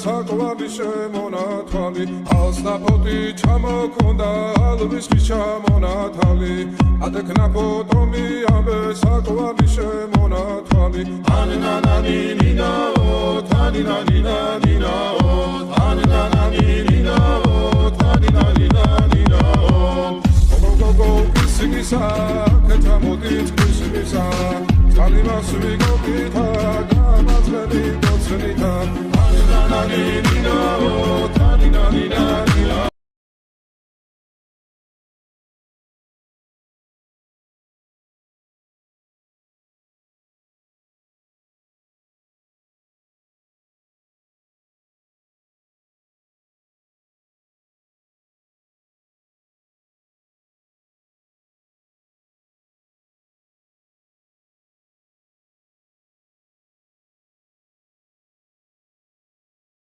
საკვალი შემონათვალი ალსნაფოთი ჩამოქონდა ალვის ჩამონათალი ადეკნა ფოტომი ამბე საკვალი შემონათვალი ანინანანინინაო თანინანინანინაო ანინანანინინაო თანინანინანინაო გოგოგოგო ისინისა კეთამოდით ისინისა Alimas we go kita, gamas we go tsunita. Anina